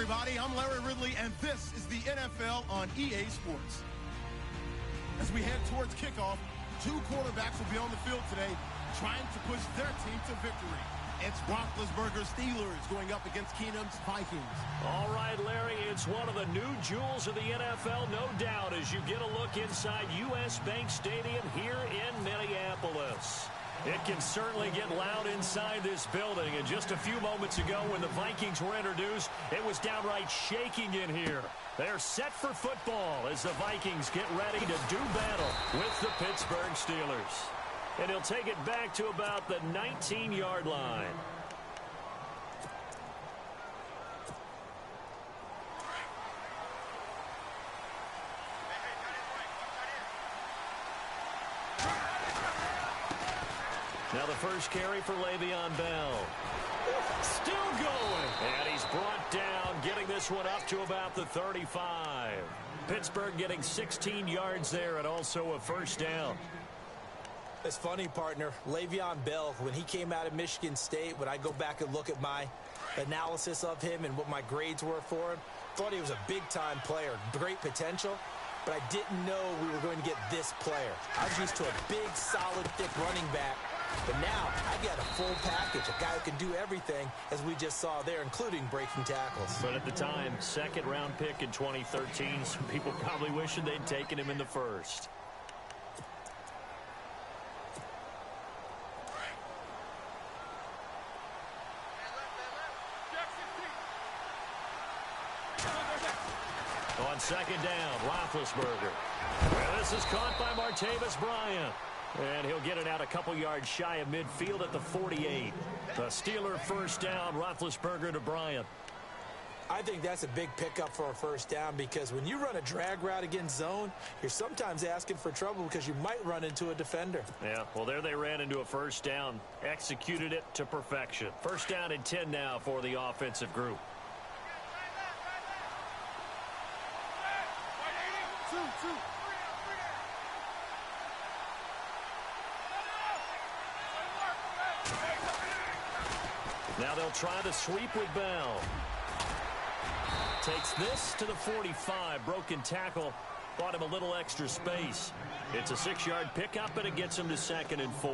everybody. I'm Larry Ridley, and this is the NFL on EA Sports. As we head towards kickoff, two quarterbacks will be on the field today trying to push their team to victory. It's Roethlisberger's Steelers going up against Keenum's Vikings. All right, Larry, it's one of the new jewels of the NFL, no doubt, as you get a look inside U.S. Bank Stadium here in Minneapolis. It can certainly get loud inside this building. And just a few moments ago when the Vikings were introduced, it was downright shaking in here. They're set for football as the Vikings get ready to do battle with the Pittsburgh Steelers. And he'll take it back to about the 19-yard line. Now the first carry for Le'Veon Bell. Still going. And he's brought down, getting this one up to about the 35. Pittsburgh getting 16 yards there and also a first down. It's funny, partner. Le'Veon Bell, when he came out of Michigan State, when I go back and look at my analysis of him and what my grades were for him, thought he was a big-time player, great potential, but I didn't know we were going to get this player. I was used to a big, solid, thick running back, but now I got a full package, a guy who can do everything, as we just saw there, including breaking tackles. But at the time, second-round pick in 2013, some people probably wishing they'd taken him in the first. On second down, Roethlisberger. And this is caught by Martavis Bryant. And he'll get it out a couple yards shy of midfield at the 48. The Steeler first down, Roethlisberger to Bryant. I think that's a big pickup for a first down because when you run a drag route against zone, you're sometimes asking for trouble because you might run into a defender. Yeah, well, there they ran into a first down, executed it to perfection. First down and 10 now for the offensive group. Now they'll try the sweep with Bell. Takes this to the 45. Broken tackle. Bought him a little extra space. It's a 6-yard pickup, and it gets him to 2nd and 4.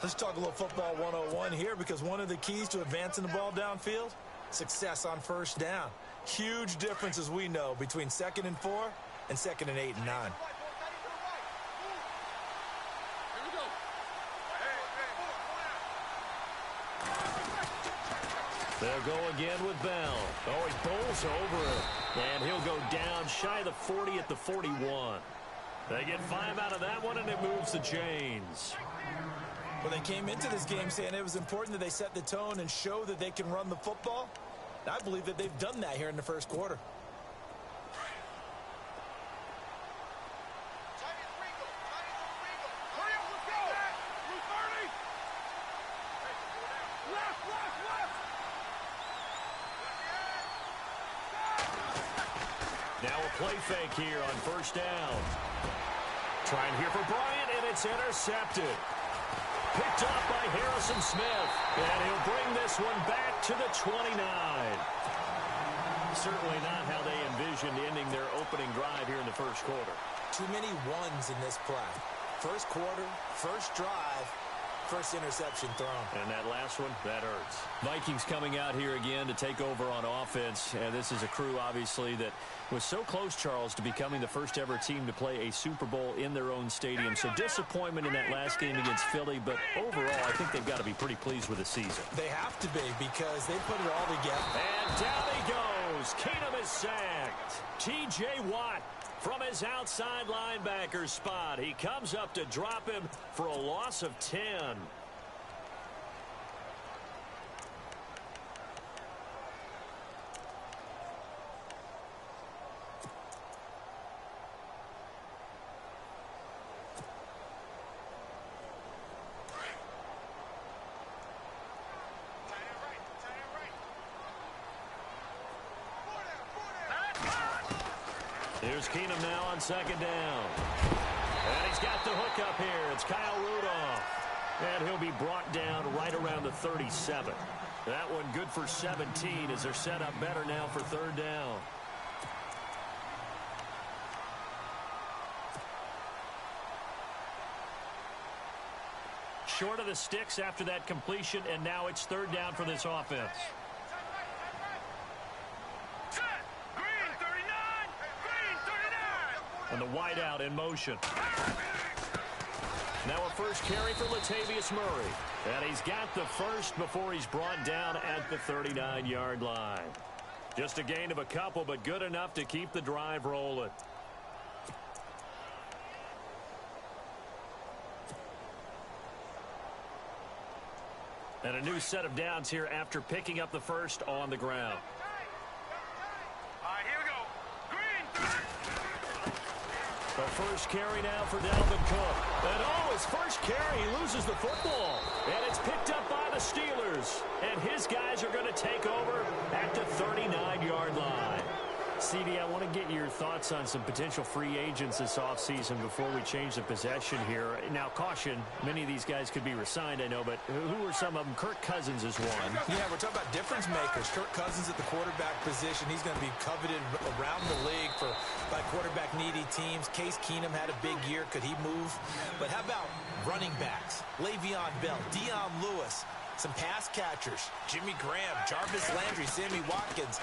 Let's talk a little football 101 here because one of the keys to advancing the ball downfield, success on first down. Huge difference, as we know, between 2nd and 4 and 2nd and 8 and 9. They'll go again with Bell. Oh, he bowls over it. And he'll go down shy of the 40 at the 41. They get 5 out of that one, and it moves the chains. Well, they came into this game saying it was important that they set the tone and show that they can run the football. And I believe that they've done that here in the first quarter. Now a play fake here on first down. Trying here for Bryant, and it's intercepted. Picked off by Harrison Smith. And he'll bring this one back to the 29. Certainly not how they envisioned ending their opening drive here in the first quarter. Too many ones in this play. First quarter, first drive, first interception thrown. And that last one, that hurts. Vikings coming out here again to take over on offense. And this is a crew, obviously, that was so close, Charles, to becoming the first ever team to play a Super Bowl in their own stadium. So disappointment in that last game against Philly. But overall, I think they've got to be pretty pleased with the season. They have to be because they put it all together. And down he goes. Keenum is sacked. T.J. Watt from his outside linebacker spot. He comes up to drop him for a loss of 10. Here's Keenum now on second down. And he's got the hook up here. It's Kyle Rudolph. And he'll be brought down right around the 37. That one good for 17 as they're set up better now for third down. Short of the sticks after that completion, and now it's third down for this offense. And the wideout in motion. Now a first carry for Latavius Murray. And he's got the first before he's brought down at the 39-yard line. Just a gain of a couple, but good enough to keep the drive rolling. And a new set of downs here after picking up the first on the ground. All right, here we go. Green. The first carry now for Dalvin Cook. And his first carry, he loses the football. And it's picked up by the Steelers. And his guys are going to take over at the 39-yard line. CD, I want to get your thoughts on some potential free agents this offseason before we change the possession here. Now, caution, many of these guys could be re-signed, I know, but who are some of them? Kirk Cousins is one. Yeah, we're talking about difference makers. Kirk Cousins at the quarterback position. He's going to be coveted around the league by quarterback-needy teams. Case Keenum had a big year. Could he move? But how about running backs? Le'Veon Bell, Dion Lewis, some pass catchers, Jimmy Graham, Jarvis Landry, Sammy Watkins.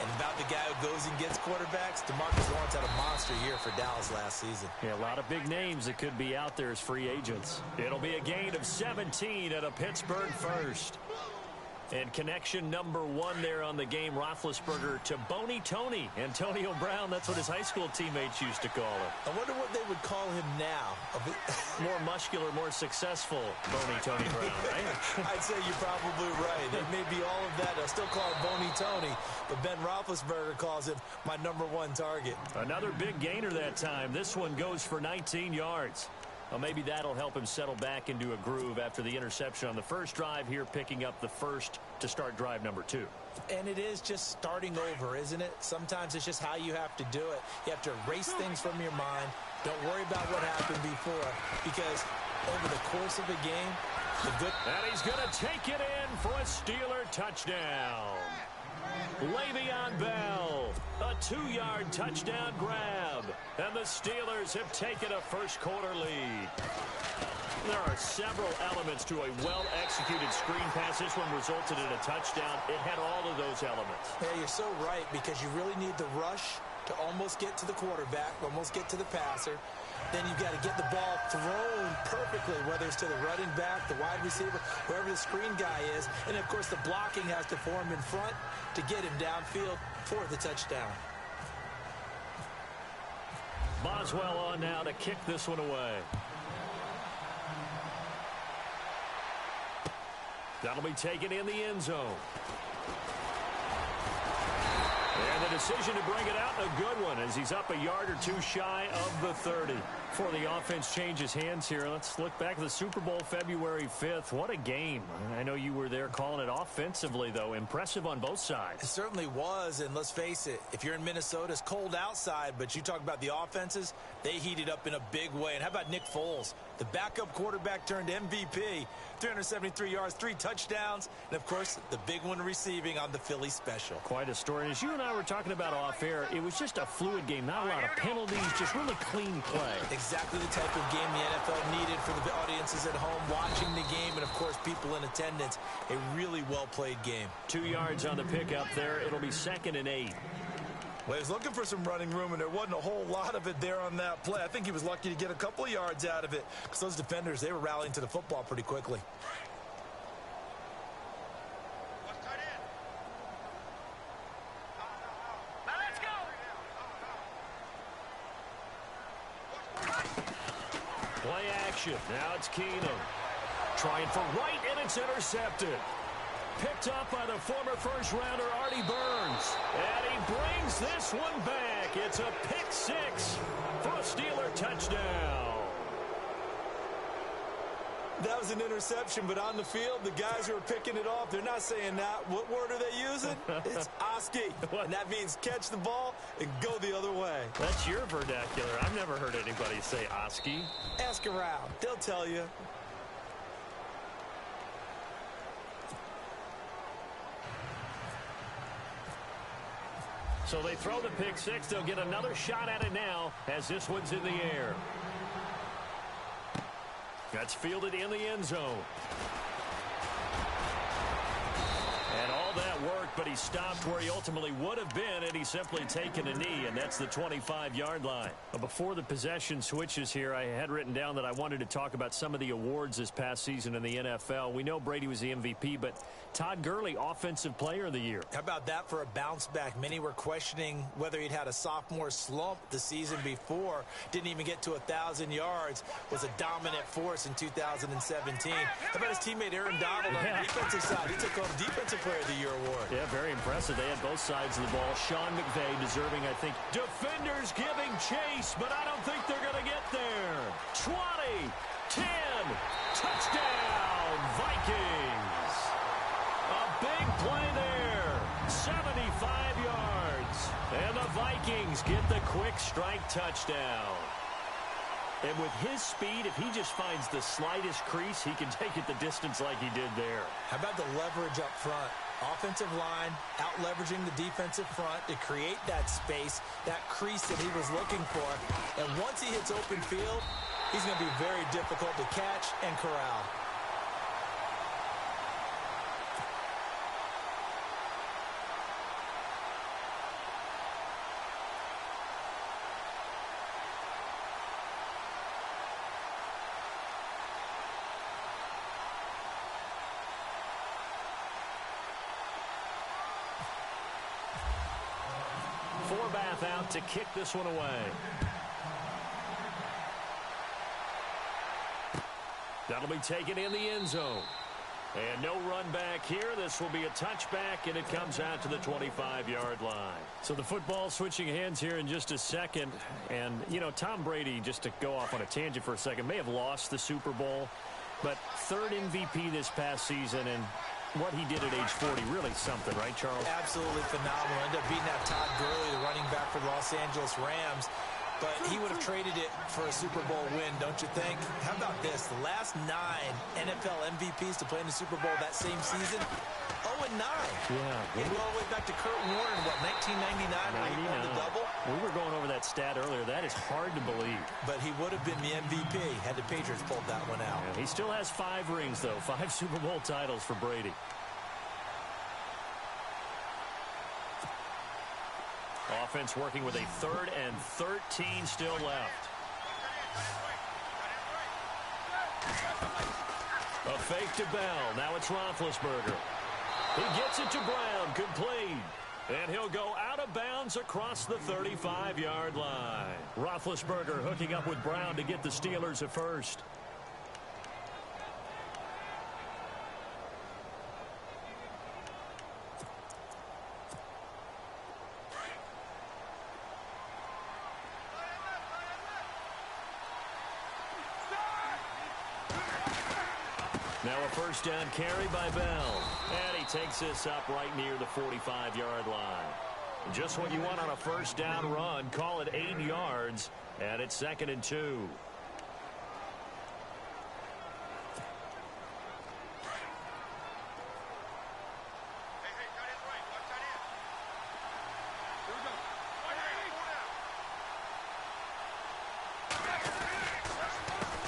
And about the guy who goes and gets quarterbacks, DeMarcus Lawrence had a monster year for Dallas last season. Yeah, a lot of big names that could be out there as free agents. It'll be a gain of 17 at a Pittsburgh first. And connection number one there on the game, Roethlisberger to Boney Tony. Antonio Brown, that's what his high school teammates used to call him. I wonder what they would call him now. More muscular, more successful Boney Tony Brown, right? I'd say you're probably right. It may be all of that. I'll still call him Boney Tony, but Ben Roethlisberger calls him my number one target. Another big gainer that time. This one goes for 19 yards. Well, maybe that'll help him settle back into a groove after the interception on the first drive here, picking up the first to start drive number 2. And it is just starting over, isn't it? Sometimes it's just how you have to do it. You have to erase things from your mind. Don't worry about what happened before, because over the course of a game, and he's going to take it in for a Steeler touchdown. Le'Veon Bell, a 2-yard touchdown grab. And the Steelers have taken a first-quarter lead. There are several elements to a well-executed screen pass. This one resulted in a touchdown. It had all of those elements. Yeah, you're so right, because you really need the rush to almost get to the quarterback, almost get to the passer. Then you've got to get the ball thrown perfectly, whether it's to the running back, the wide receiver, wherever the screen guy is. And, of course, the blocking has to form in front to get him downfield for the touchdown. Boswell on now to kick this one away. That'll be taken in the end zone. And the decision to bring it out, a good one, as he's up a yard or two shy of the 30. Before the offense changes hands here, let's look back at the Super Bowl February 5th. What a game. I know you were there calling it offensively, though. Impressive on both sides. It certainly was, and let's face it, if you're in Minnesota, it's cold outside, but you talk about the offenses, they heated up in a big way. And how about Nick Foles? The backup quarterback turned MVP, 373 yards, 3 touchdowns, and, of course, the big one receiving on the Philly special. Quite a story. And as you and I were talking about off air, it was just a fluid game, not a lot of penalties, just really clean play. Exactly the type of game the NFL needed for the audiences at home watching the game, and, of course, people in attendance. A really well-played game. 2 yards on the pickup there. It'll be 2nd and 8. Well, he was looking for some running room, and there wasn't a whole lot of it there on that play. I think he was lucky to get a couple of yards out of it, because those defenders, they were rallying to the football pretty quickly. Play action. Now it's Keenum. Trying for right, and it's intercepted. Picked up by the former first-rounder Artie Burns. And he brings this one back. It's a pick 6 for a Steeler touchdown. That was an interception, but on the field, the guys who are picking it off, they're not saying that. What word are they using? It's Oski. And that means catch the ball and go the other way. That's your vernacular. I've never heard anybody say Oski. Ask around. They'll tell you. So they throw the pick six. They'll get another shot at it now as this one's in the air. That's fielded in the end zone. And all that worked, but he stopped where he ultimately would have been, and he's simply taken a knee, and that's the 25-yard line. Before the possession switches here, I had written down that I wanted to talk about some of the awards this past season in the NFL. We know Brady was the MVP, but Todd Gurley, Offensive Player of the Year. How about that for a bounce back? Many were questioning whether he'd had a sophomore slump the season before. Didn't even get to 1,000 yards. Was a dominant force in 2017. How about his teammate Aaron Donald on the defensive side? He took home Defensive Player of the Year award. Yeah, very impressive. They had both sides of the ball. Sean McVay deserving, I think. Defenders giving chase, but I don't think they're going to get there. 20, 10, touchdown, Vikings. A big play there, 75 yards. And the Vikings get the quick strike touchdown. And with his speed, if he just finds the slightest crease, he can take it the distance like he did there. How about the leverage up front? Offensive line out-leveraging the defensive front to create that space, that crease that he was looking for. And once he hits open field, he's going to be very difficult to catch and corral. Forbath out to kick this one away. That'll be taken in the end zone. And no run back here. This will be a touchback, and it comes out to the 25-yard line. So the football switching hands here in just a second. And, you know, Tom Brady, just to go off on a tangent for a second, may have lost the Super Bowl, but third MVP this past season, and what he did at age 40, really something, right, Charles? Absolutely phenomenal. Ended up beating that Todd Gurley, the running back for the Los Angeles Rams. But he would have traded it for a Super Bowl win, don't you think? How about this? The last 9 NFL MVPs to play in the Super Bowl that same season, 0-9. Yeah. You go all the way back to Kurt Warner in, what, 1999 when he won the double? We were going over that stat earlier. That is hard to believe. But he would have been the MVP had the Patriots pulled that one out. Yeah, he still has 5 rings, though. 5 Super Bowl titles for Brady. Offense working with a 3rd and 13 still left. A fake to Bell. Now it's Roethlisberger. He gets it to Brown. Complete. And he'll go out of bounds across the 35-yard line. Roethlisberger hooking up with Brown to get the Steelers at first. Now a first down carry by Bell. And he takes this up right near the 45-yard line. Just what you want on a first down run. Call it 8 yards. And it's 2nd and 2.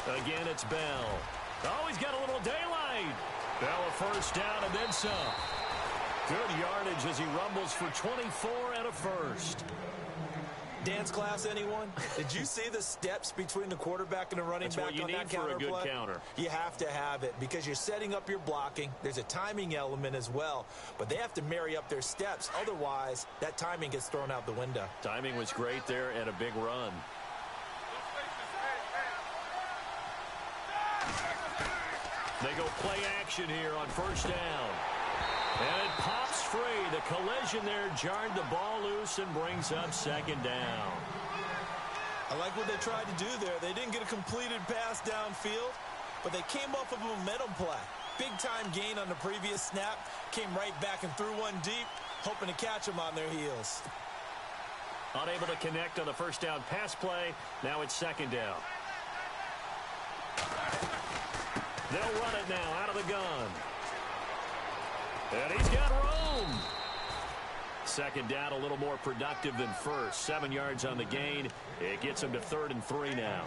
Again, it's Bell. Oh, he's got a little daylight. Bell a first down and then some. Good yardage as he rumbles for 24 and a first. Dance class, anyone? Did you see the steps between the quarterback and the running back on that counter play? That's what you need for a good counter. You have to have it because you're setting up your blocking. There's a timing element as well, but they have to marry up their steps. Otherwise, that timing gets thrown out the window. Timing was great there and a big run. They go play action here on first down. And it pops free. The collision there jarred the ball loose and brings up 2nd down. I like what they tried to do there. They didn't get a completed pass downfield, but they came off of a momentum play. Big-time gain on the previous snap. Came right back and threw one deep, hoping to catch them on their heels. Unable to connect on the first down pass play. Now it's 2nd down. They'll run it now out of the gun. And he's got room. second down a little more productive than first. 7 yards on the gain. It gets them to 3rd and 3 now.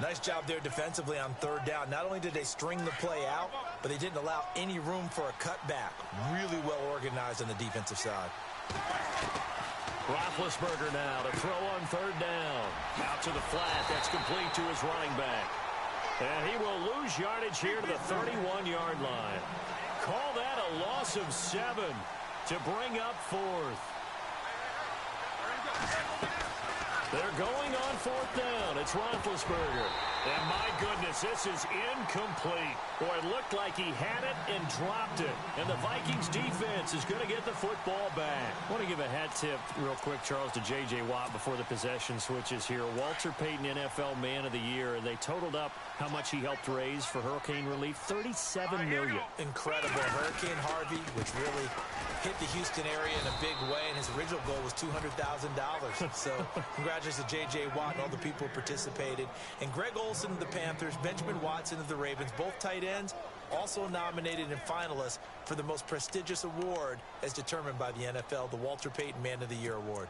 Nice job there defensively on 3rd down. Not only did they string the play out, but they didn't allow any room for a cutback. Really well organized on the defensive side. Roethlisberger now to throw on 3rd down. Out to the flat. That's complete to his running back. And he will lose yardage here to the 31-yard line. Call that a loss of 7 to bring up 4th. They're going on 4th down. It's Roethlisberger. And my goodness, this is incomplete. Boy, it looked like he had it and dropped it. And the Vikings defense is going to get the football back. I want to give a hat tip real quick, Charles, to J.J. Watt before the possession switches here. Walter Payton, NFL Man of the Year. And they totaled up how much he helped raise for hurricane relief. $37 million. Incredible. Hurricane Harvey, which really hit the Houston area in a big way, and his original goal was $200,000. So congratulations to J.J. Watt and all the people who participated. And Greg Olsen of the Panthers, Benjamin Watson of the Ravens, both tight ends, also nominated and finalists for the most prestigious award as determined by the NFL, the Walter Payton Man of the Year Award.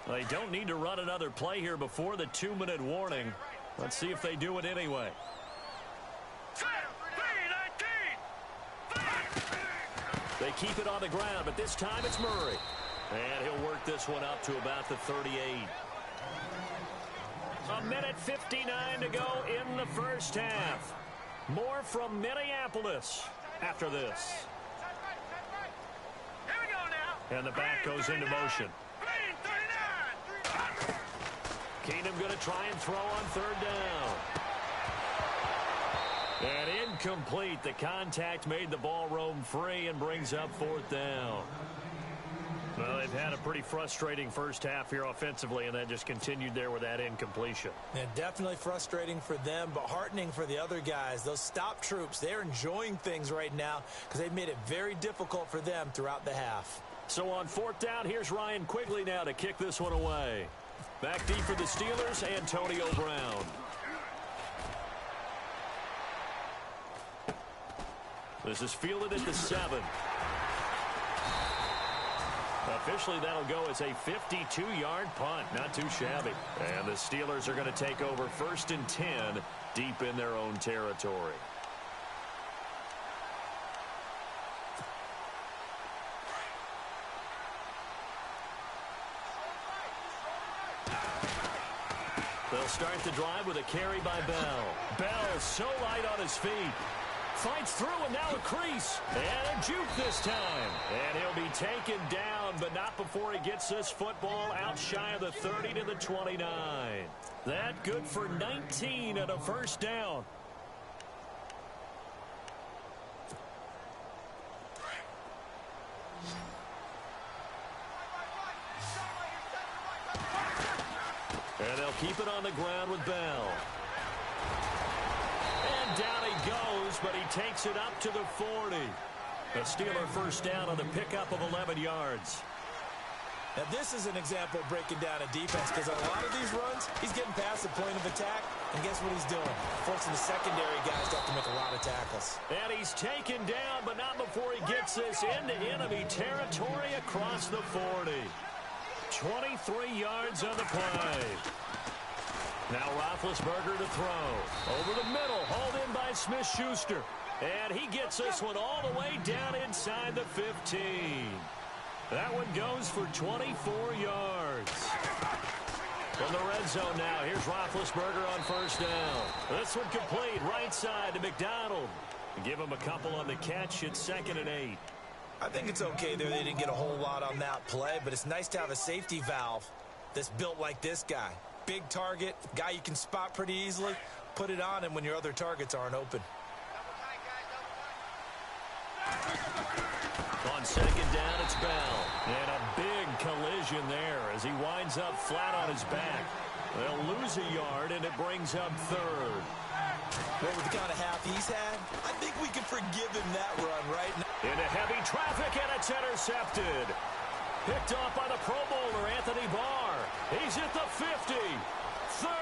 They don't need to run another play here before the 2-minute warning. Let's see if they do it anyway. They keep it on the ground, but this time it's Murray. And he'll work this one up to about the 38. 1:59 to go in the first half. More from Minneapolis after this. Here we go now. And the back goes into motion. Keenum going to try and throw on 3rd down. And incomplete. The contact made the ball roam free and brings up 4th down. Well, they've had a pretty frustrating first half here offensively, and that just continued there with that incompletion. Yeah, definitely frustrating for them, but heartening for the other guys. Those stop troops, they're enjoying things right now because they've made it very difficult for them throughout the half. So on 4th down, here's Ryan Quigley now to kick this one away. Back deep for the Steelers, Antonio Brown. This is fielded at the 7. Officially, that'll go as a 52-yard punt. Not too shabby. And the Steelers are going to take over 1st and 10 deep in their own territory. They'll start the drive with a carry by Bell. Bell so light on his feet. Fights through, and now a crease. And a juke this time. And he'll be taken down, but not before he gets this football out shy of the 30 to the 29. That good for 19 and a first down. And they'll keep it on the ground with Bell. And down he goes, but he takes it up to the 40. A Steeler first down on the pickup of 11 yards. Now, this is an example of breaking down a defense because on a lot of these runs, he's getting past the point of attack, and guess what he's doing? Forcing the secondary guys to have to make a lot of tackles. And he's taken down, but not before he gets this into enemy territory across the 40. 23 yards on the play. Now Roethlisberger to throw. Over the middle, hauled in by Smith-Schuster. And he gets this one all the way down inside the 15. That one goes for 24 yards. From the red zone now, here's Roethlisberger on first down. This one complete, right side to McDonald. Give him a couple on the catch. It's 2nd and 8. I think it's okay there. They didn't get a whole lot on that play, but it's nice to have a safety valve that's built like this guy. Big target, guy you can spot pretty easily. Put it on him when your other targets aren't open. On 2nd down, it's Bell. And a big collision there as he winds up flat on his back. They'll lose a yard, and it brings up 3rd. Well, with the kind of half he's had, I think we can forgive him that run right now. Into heavy traffic, and it's intercepted. Picked off by the Pro Bowler, Anthony Barr. He's at the 50, 30,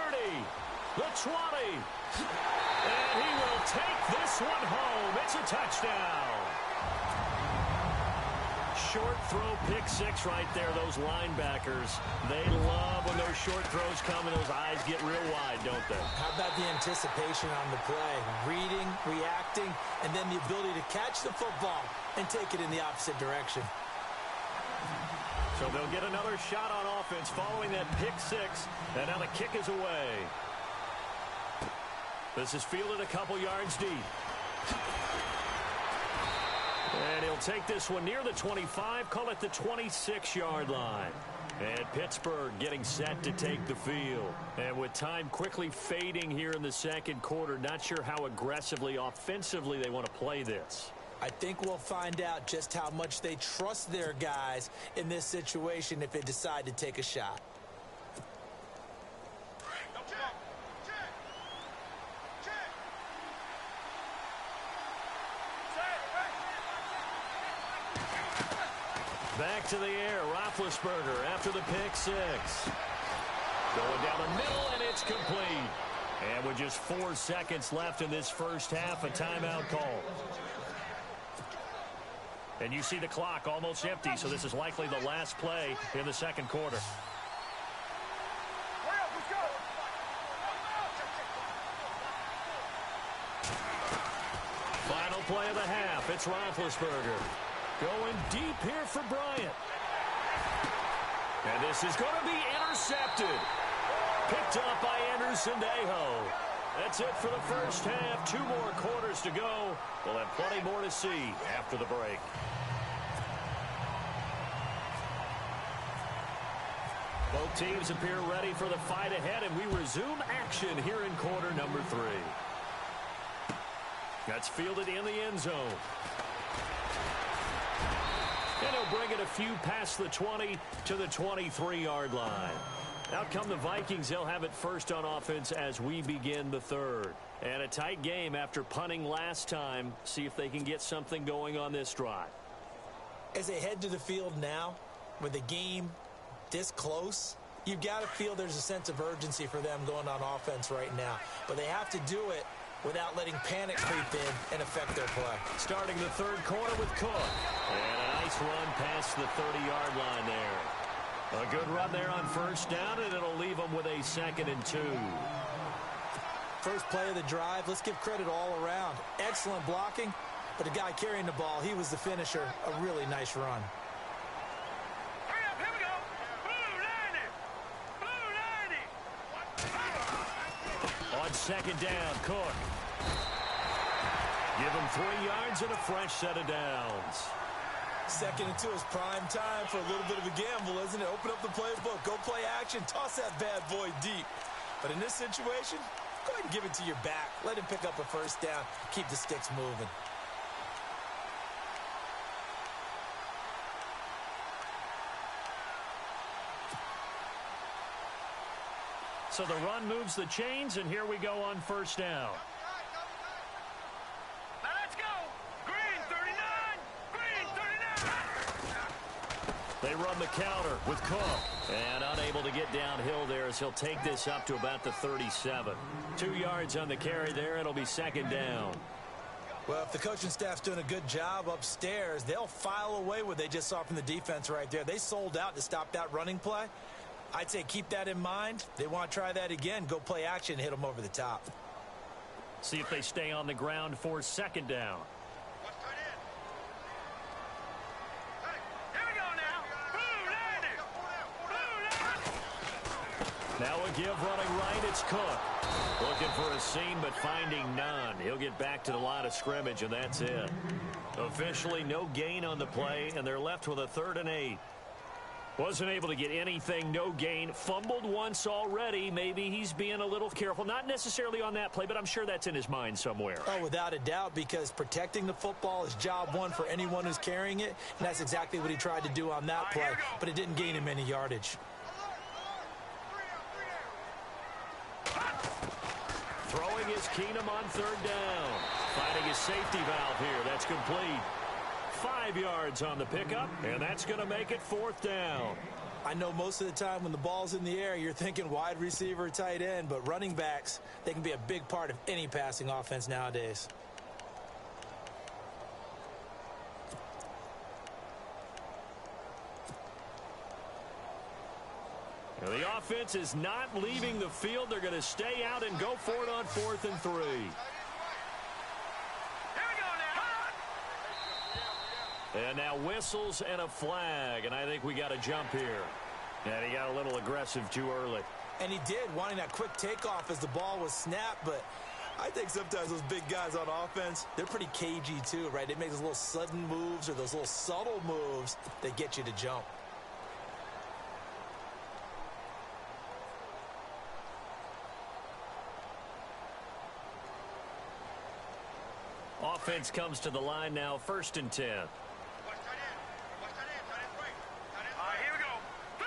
the 20. And he will take this one home. It's a touchdown. short throw pick six right there, those linebackers. They love when those short throws come and those eyes get real wide, don't they? How about the anticipation on the play? Reading, reacting, and then the ability to catch the football and take it in the opposite direction. So they'll get another shot on offense following that pick six, and now the kick is away. This is fielded a couple yards deep. And he'll take this one near the 25, call it the 26-yard line. And Pittsburgh getting set to take the field. And with time quickly fading here in the second quarter, not sure how aggressively, offensively they want to play this. I think we'll find out just how much they trust their guys in this situation if they decide to take a shot. Back to the air, Roethlisberger after the pick six. Going down the middle, and it's complete. And with just 4 seconds left in this first half, a timeout call. And you see the clock almost empty, so this is likely the last play in the second quarter. Final play of the half, it's Roethlisberger. Going deep here for Bryant. And this is going to be intercepted. Picked up by Anderson-Dejo. That's it for the first half. 2 more quarters to go. We'll have plenty more to see after the break. Both teams appear ready for the fight ahead, and we resume action here in quarter number 3. That's fielded in the end zone. And he'll bring it a few past the 20 to the 23-yard line. Out come the Vikings. They'll have it first on offense as we begin the third. And a tight game after punting last time. See if they can get something going on this drive. As they head to the field now, with the game this close, you've got to feel there's a sense of urgency for them going on offense right now. But they have to do it without letting panic creep in and affect their play. Starting the third quarter with Cook. And a nice run past the 30-yard line there. A good run there on first down, and it'll leave them with a 2nd and 2. First play of the drive, let's give credit all around. Excellent blocking, but the guy carrying the ball, he was the finisher. A really nice run. Hurry up, here we go. Blue 90. Blue 90. On second down, Cook. Give him 3 yards and a fresh set of downs. 2nd and 2 is prime time for a little bit of a gamble, isn't it? Open up the playbook, go play action, toss that bad boy deep. But in this situation, go ahead and give it to your back. Let him pick up a first down, keep the sticks moving. So the run moves the chains, and here we go on first down. Now let's go. Green 39. Green 39. They run the counter with Cook. And unable to get downhill there as he'll take this up to about the 37. 2 yards on the carry there. It'll be 2nd down. Well, if the coaching staff's doing a good job upstairs, they'll file away what they just saw from the defense right there. They sold out to stop that running play. I'd say keep that in mind. They want to try that again. Go play action, hit them over the top. See if they stay on the ground for 2nd down. Let's cut in. Hey, here we go now. Blue 90. Blue 90. Now a give running right. It's Cook. Looking for a seam, but finding none. He'll get back to the line of scrimmage, and that's it. Officially no gain on the play, and they're left with a 3rd and 8. Wasn't able to get anything, no gain. Fumbled once already. Maybe he's being a little careful. Not necessarily on that play, but I'm sure that's in his mind somewhere. Oh, without a doubt, because protecting the football is job one for anyone who's carrying it, and that's exactly what he tried to do on that play, but it didn't gain him any yardage. Throwing is Keenum on 3rd down. Finding his safety valve here. That's complete. 5 yards on the pickup, and that's going to make it 4th down. I know most of the time when the ball's in the air, you're thinking wide receiver, tight end, but running backs, they can be a big part of any passing offense nowadays. defense is not leaving the field. They're going to stay out and go for it on 4th and 3. And now whistles and a flag, and I think we got a jump here. And he got a little aggressive too early. And he did, wanting that quick takeoff as the ball was snapped, but I think sometimes those big guys on offense, they're pretty cagey too, right? They make those little sudden moves or those little subtle moves that get you to jump. Offense comes to the line now, 1st and 10. Here we go. 3-19.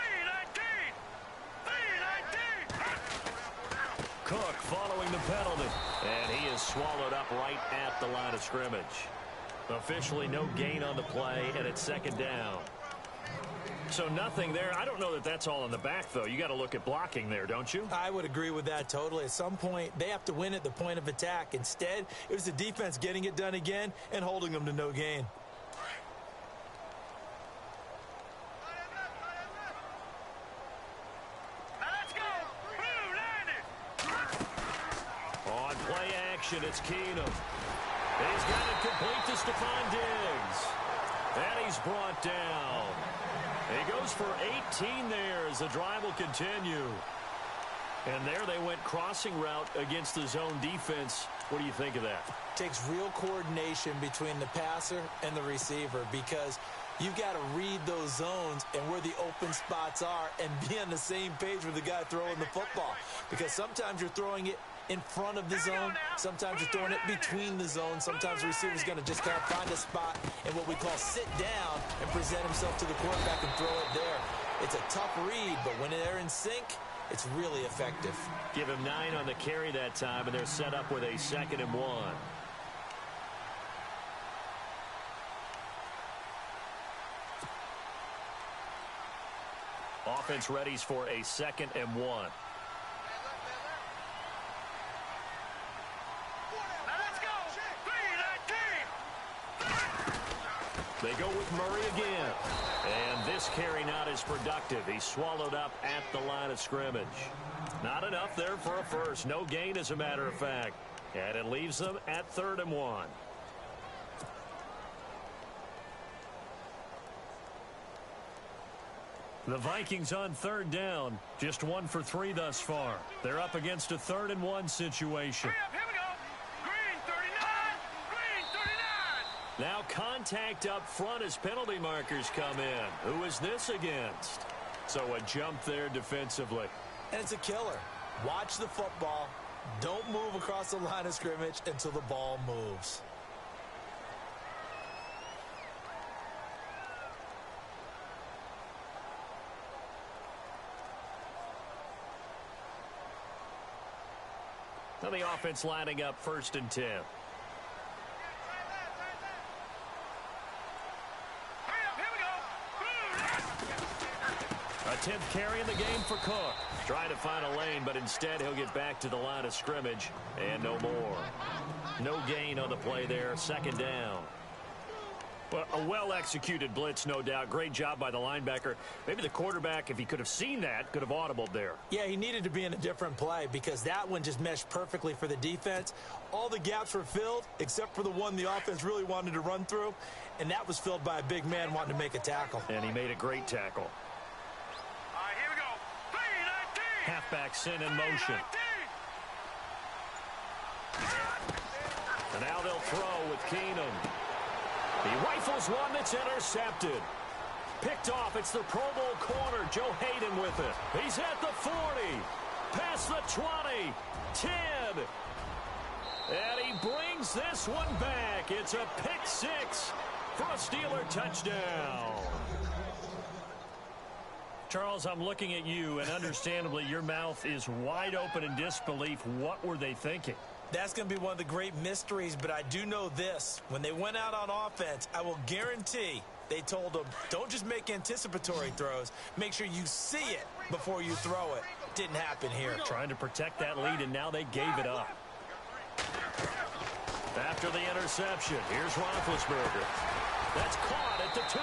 Cook following the penalty. And he is swallowed up right at the line of scrimmage. Officially no gain on the play, and it's 2nd down. So nothing there. I don't know that that's all in the back, though. You got to look at blocking there, don't you? I would agree with that totally. At some point, they have to win at the point of attack. Instead, it was the defense getting it done again and holding them to no gain. Let's go. On play action, it's Keenum. He's got it complete to Stephon Diggs. And he's brought down. He goes for 18 there as the drive will continue. And there they went crossing route against the zone defense. What do you think of that? Takes real coordination between the passer and the receiver because you've got to read those zones and where the open spots are and be on the same page with the guy throwing the football. Because sometimes you're throwing it in front of the zone. Sometimes you're throwing it between the zones. Sometimes the receiver's going to just kind of find a spot and what we call sit down and present himself to the quarterback and throw it there. It's a tough read, but when they're in sync, it's really effective. Give him 9 on the carry that time, and they're set up with a 2nd and 1. Offense readies for a 2nd and 1. They go with Murray again. And this carry not as productive. He's swallowed up at the line of scrimmage. Not enough there for a first. No gain, as a matter of fact. And it leaves them at 3rd and 1. The Vikings on 3rd down. Just 1 for 3 thus far. They're up against a 3rd and 1 situation. Here we go. Green 39. Green 39. Now contact up front as penalty markers come in. Who is this against? So a jump there defensively. And it's a killer. Watch the football. Don't move across the line of scrimmage until the ball moves. Now the offense lining up 1st and 10. Here we go. A 10th carry in the game for Cook. Trying to find a lane, but instead he'll get back to the line of scrimmage and no more. No gain on the play there. 2nd down. Well, a well-executed blitz, no doubt. Great job by the linebacker. Maybe the quarterback, if he could have seen that, could have audibled there. Yeah, he needed to be in a different play because that one just meshed perfectly for the defense. All the gaps were filled except for the one the offense really wanted to run through, and that was filled by a big man wanting to make a tackle. And he made a great tackle. Here we go. 3-19. Halfback sent in motion. 3-19. And now they'll throw with Keenum. He rifles one that's intercepted. Picked off. It's the Pro Bowl corner, Joe Hayden, with it. He's at the 40. Past the 20. 10. And he brings this one back. It's a pick 6 for a Steeler touchdown. Charles, I'm looking at you, and understandably your mouth is wide open in disbelief. What were they thinking? That's going to be one of the great mysteries, but I do know this. When they went out on offense, I will guarantee they told them, don't just make anticipatory throws. Make sure you see it before you throw it. Didn't happen here. Trying to protect that lead, and now they gave it up. After the interception, here's Roethlisberger. That's caught at the 2.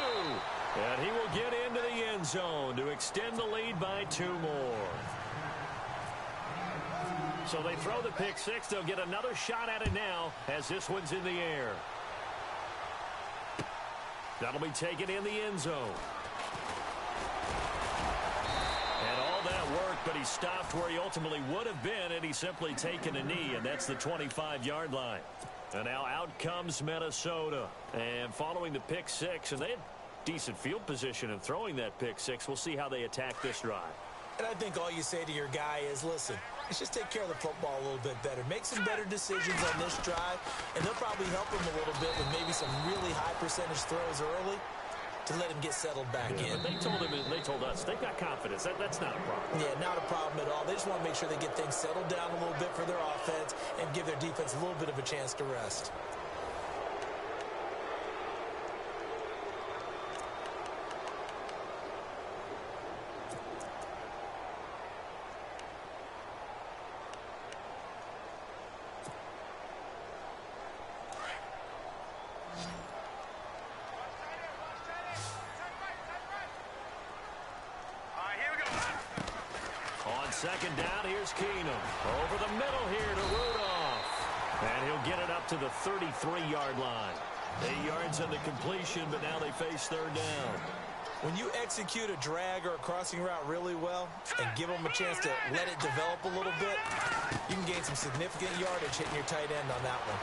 And he will get into the end zone to extend the lead by 2 more. So they throw the pick 6. They'll get another shot at it now as this one's in the air. That'll be taken in the end zone. And all that work, but he stopped where he ultimately would have been, and he's simply taken a knee, and that's the 25-yard line. And now out comes Minnesota. And following the pick 6, and they had decent field position in throwing that pick 6. We'll see how they attack this drive. And I think all you say to your guy is, listen, let's just take care of the football a little bit better. Make some better decisions on this drive, and they'll probably help him a little bit with maybe some really high percentage throws early to let him get settled back in. But they told us they've got confidence. That's not a problem. Yeah, not a problem at all. They just want to make sure they get things settled down a little bit for their offense and give their defense a little bit of a chance to rest. Second down, here's Keenum. Over the middle here to Rudolph. And he'll get it up to the 33-yard line. 8 yards on the completion, but now they face third down. When you execute a drag or a crossing route really well and give them a chance to let it develop a little bit, you can gain some significant yardage hitting your tight end on that one.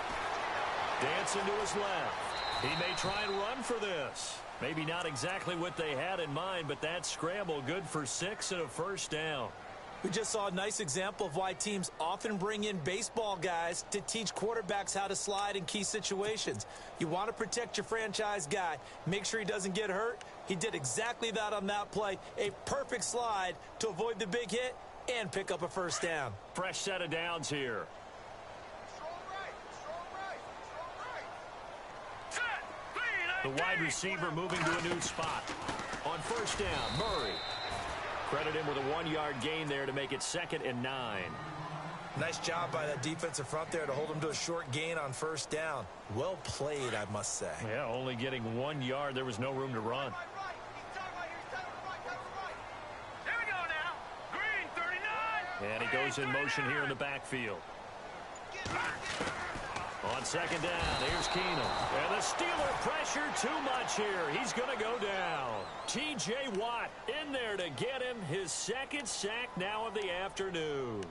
Dancing to his left. He may try and run for this. Maybe not exactly what they had in mind, but that scramble good for 6 and a first down. We just saw a nice example of why teams often bring in baseball guys to teach quarterbacks how to slide in key situations. You want to protect your franchise guy. Make sure he doesn't get hurt. He did exactly that on that play. A perfect slide to avoid the big hit and pick up a first down. Fresh set of downs here. The wide receiver moving to a new spot. On first down, Murray. Credit him with a 1-yard gain there to make it 2nd and 9. Nice job by that defensive front there to hold him to a short gain on first down. Well played, I must say. Yeah, only getting 1 yard. There was no room to run. Here we go now. Green, 39. And he goes in motion here in the backfield. On second down, here's Keenum. And the Steeler pressure too much here. He's going to go down. T.J. Watt in there to get him his 2nd sack now of the afternoon.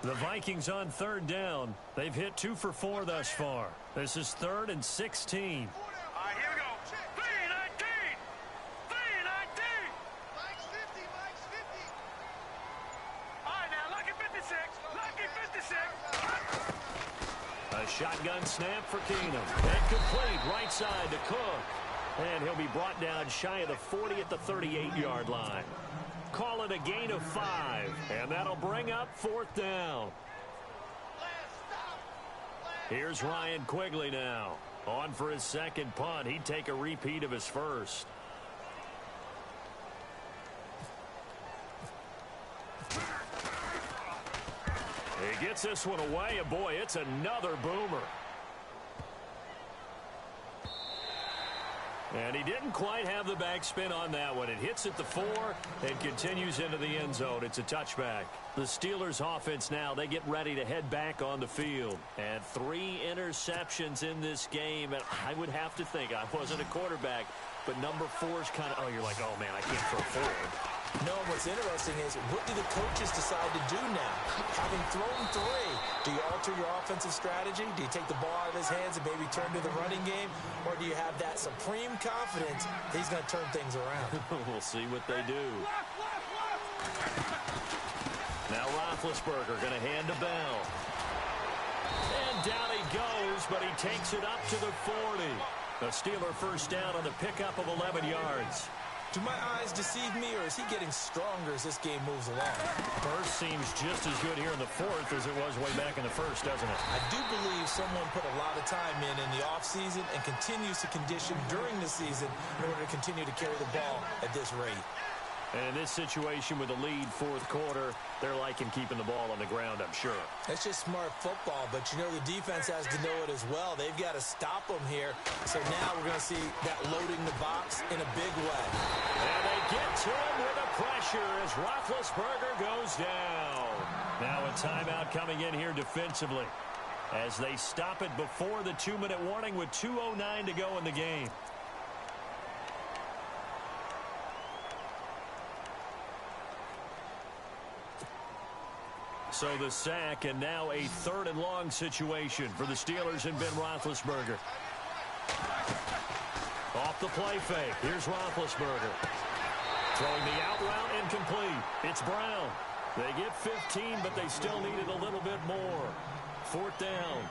The Vikings on third down. They've hit 2 for 4 thus far. This is 3rd and 16. All right, here we go. 3-19. 3-19. Mike's 50. Mike's 50. All right, now, lucky 56. Lucky 56. A shotgun snap for Keenum. And complete right side to Cook. And he'll be brought down shy of the 40 at the 38-yard line. Call it a gain of 5. And that'll bring up 4th down. Here's Ryan Quigley now. On for his 2nd punt. He'd take a repeat of his first. He gets this one away, and boy, it's another boomer. And he didn't quite have the backspin on that one. It hits at the 4 and continues into the end zone. It's a touchback. The Steelers offense now, they get ready to head back on the field. And 3 interceptions in this game. And I would have to think, I wasn't a quarterback, but number 4 is kind of, oh, you're like, oh, man, I can't throw forward. No, what's interesting is, what do the coaches decide to do now? Having thrown 3, do you alter your offensive strategy? Do you take the ball out of his hands and maybe turn to the running game? Or do you have that supreme confidence that he's going to turn things around? We'll see what they do. Now Roethlisberger going to hand to Bell. And down he goes, but he takes it up to the 40. A Steeler first down on the pickup of 11 yards. Do my eyes deceive me, or is he getting stronger as this game moves along? First seems just as good here in the 4th as it was way back in the 1st, doesn't it? I do believe someone put a lot of time in the offseason and continues to condition during the season in order to continue to carry the ball at this rate. And in this situation with a lead fourth quarter, they're liking keeping the ball on the ground, I'm sure. That's just smart football, but you know the defense has to know it as well. They've got to stop them here. So now we're going to see that loading the box in a big way. And they get to him with the pressure as Roethlisberger goes down. Now a timeout coming in here defensively as they stop it before the 2-minute warning with 2:09 to go in the game. So the sack, and now a 3rd and long situation for the Steelers and Ben Roethlisberger. Off the play fake. Here's Roethlisberger. Throwing the out route incomplete. It's Brown. They get 15, but they still needed a little bit more. 4th down.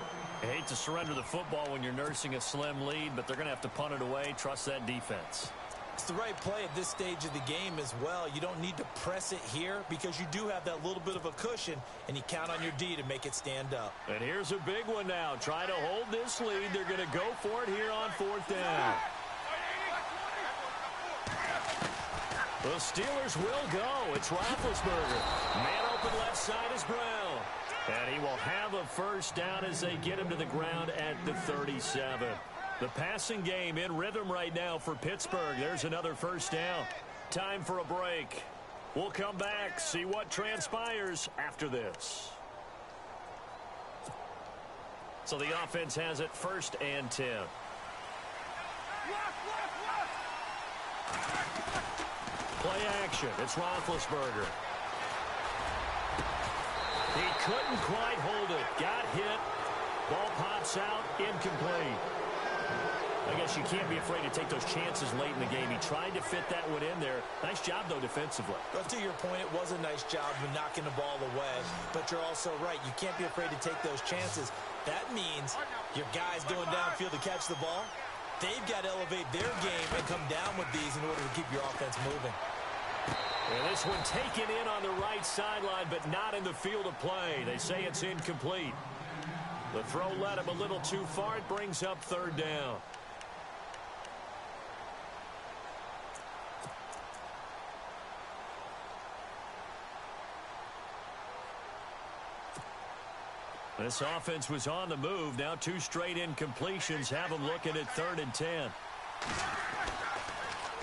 I hate to surrender the football when you're nursing a slim lead, but they're going to have to punt it away. Trust that defense. It's the right play at this stage of the game as well. You don't need to press it here because you do have that little bit of a cushion, and you count on your D to make it stand up. And here's a big one now. Try to hold this lead. They're going to go for it here on 4th down. The Steelers will go. It's Roethlisberger. Man open left side is Brown. And he will have a 1st down as they get him to the ground at the 37. The passing game in rhythm right now for Pittsburgh. There's another 1st down. Time for a break. We'll come back, see what transpires after this. So the offense has it 1st and 10. Play action. It's Roethlisberger. He couldn't quite hold it. Got hit. Ball pops out. Incomplete. I guess you can't be afraid to take those chances late in the game. He tried to fit that one in there. Nice job, though, defensively. But to your point, it was a nice job of knocking the ball away. But you're also right. You can't be afraid to take those chances. That means your guys going downfield to catch the ball, they've got to elevate their game and come down with these in order to keep your offense moving. And this one taken in on the right sideline, but not in the field of play. They say it's incomplete. The throw led him a little too far. It brings up 3rd down. This offense was on the move. Now 2 straight incompletions have them looking at 3rd and 10.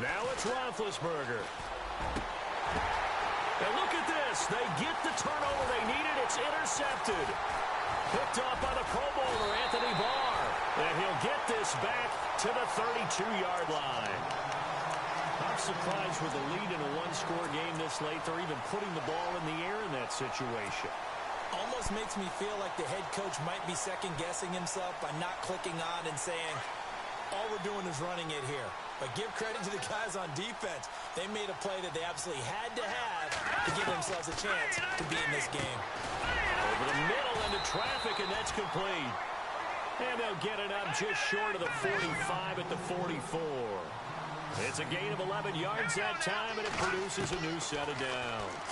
Now it's Roethlisberger. And look at this. They get the turnover they needed. It's intercepted. Picked off by the Pro Bowler, Anthony Barr. And he'll get this back to the 32-yard line. I'm surprised with the lead in a 1-score game this late. They're even putting the ball in the air in that situation. Almost makes me feel like the head coach might be second-guessing himself by not clicking on and saying, all we're doing is running it here. But give credit to the guys on defense. They made a play that they absolutely had to have to give themselves a chance to be in this game. Over the middle into traffic, and that's complete. And they'll get it up just short of the 45 at the 44. It's a gain of 11 yards that time, and it produces a new set of downs.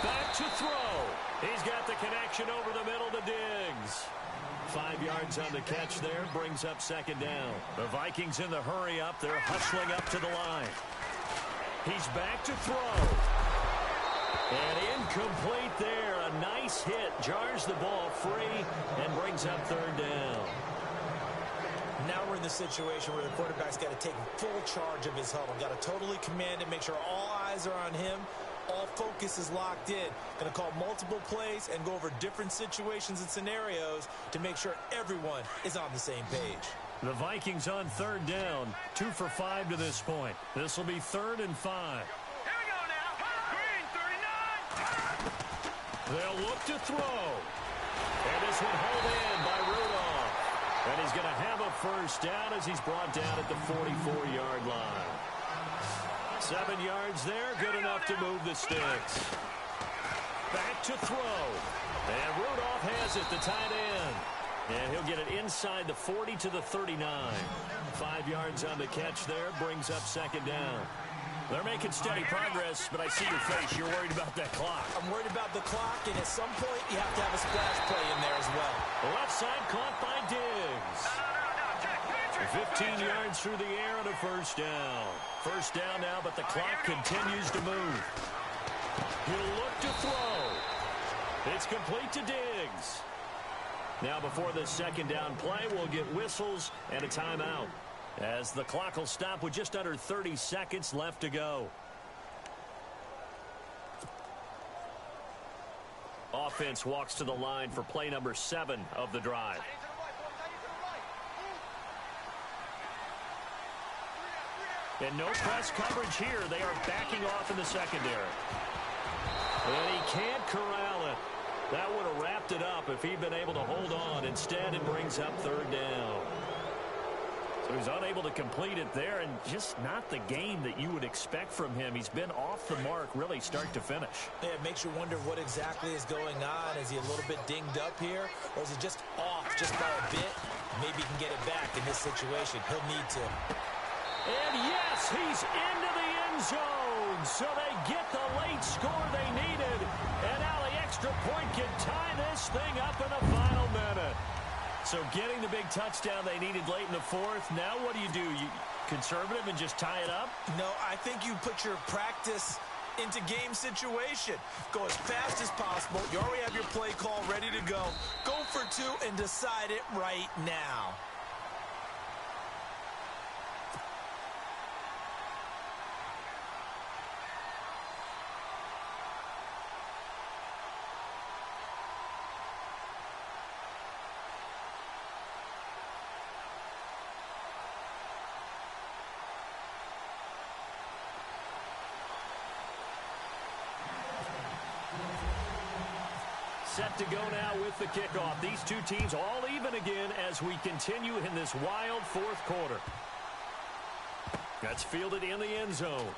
Back to throw. He's got the connection over the middle to Diggs. 5 yards on the catch there, brings up 2nd down. The Vikings in the hurry up. They're hustling up to the line. He's back to throw. And incomplete there. A nice hit. Jars the ball free and brings up 3rd down. Now we're in the situation where the quarterback's got to take full charge of his huddle. Got to totally command it, make sure all eyes are on him. All focus is locked in. Going to call multiple plays and go over different situations and scenarios to make sure everyone is on the same page. The Vikings on 3rd down. 2 for 5 to this point. This will be 3rd and 5. Here we go now. Green 39. They'll look to throw. And this one hauled in by Rudolph. And he's going to have a 1st down as he's brought down at the 44-yard line. 7 yards there, good enough to move the sticks. Back to throw. And Rudolph has it, the tight end. And he'll get it inside the 40 to the 39. 5 yards on the catch there, brings up 2nd down. They're making steady progress, but I see your face. You're worried about that clock. I'm worried about the clock, and at some point, you have to have a splash play in there as well. Left side caught by Diggs. No. Check. The 15 yards through the air and a first down. First down now, but the clock continues to move. He'll look to throw. It's complete to Diggs. Now before this second down play, we'll get whistles and a timeout, as the clock will stop with just under 30 seconds left to go. Offense walks to the line for play number 7 of the drive. And no press coverage here. They are backing off in the secondary. And he can't corral it. That would have wrapped it up if he'd been able to hold on. Instead, it brings up third down. So he's unable to complete it there, and just not the game that you would expect from him. He's been off the mark really start to finish. Yeah, it makes you wonder what exactly is going on. Is he a little bit dinged up here, or is he just off just by a bit? Maybe he can get it back in this situation. He'll need to. And yes, he's into the end zone. So they get the late score they needed. And now the extra point can tie this thing up in the final minute. So getting the big touchdown they needed late in the fourth. Now what do? You conservative and just tie it up? No, I think you put your practice into game situation. Go as fast as possible. You already have your play call ready to go. Go for 2 and decide it right now. Set to go now with the kickoff. These two teams all even again as we continue in this wild fourth quarter. That's fielded in the end zone.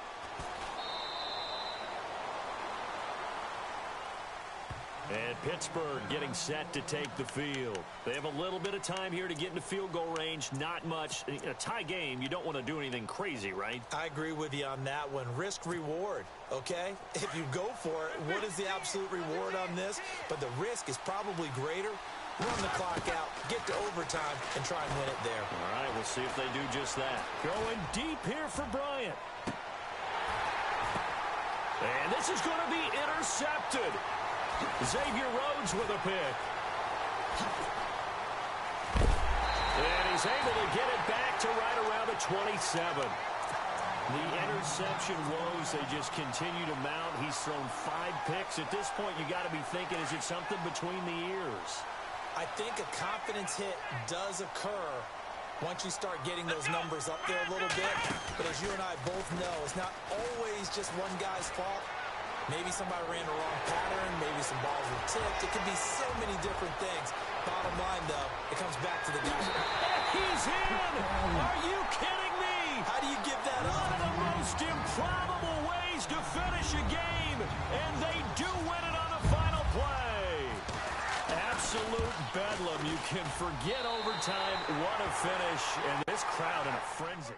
And Pittsburgh getting set to take the field. They have a little bit of time here to get into field goal range. Not much. In a tie game, you don't want to do anything crazy, right? I agree with you on that one. Risk reward, okay? If you go for it, what is the absolute reward on this? But the risk is probably greater. Run the clock out, get to overtime, and try and win it there. All right, we'll see if they do just that. Going deep here for Bryant. And this is going to be intercepted. Xavier Rhodes with a pick. And he's able to get it back to right around the 27. The interception woes, they just continue to mount. He's thrown 5 picks. At this point, you got to be thinking, is it something between the ears? I think a confidence hit does occur once you start getting those numbers up there a little bit. But as you and I both know, it's not always just one guy's fault. Maybe somebody ran the wrong pattern. Maybe some balls were tipped. It could be so many different things. Bottom line, though, it comes back to the guy. He's in! Are you kidding me? How do you give that up? One of the most improbable ways to finish a game, and they do win it on the final play. Absolute bedlam. You can forget overtime. What a finish, and this crowd in a frenzy.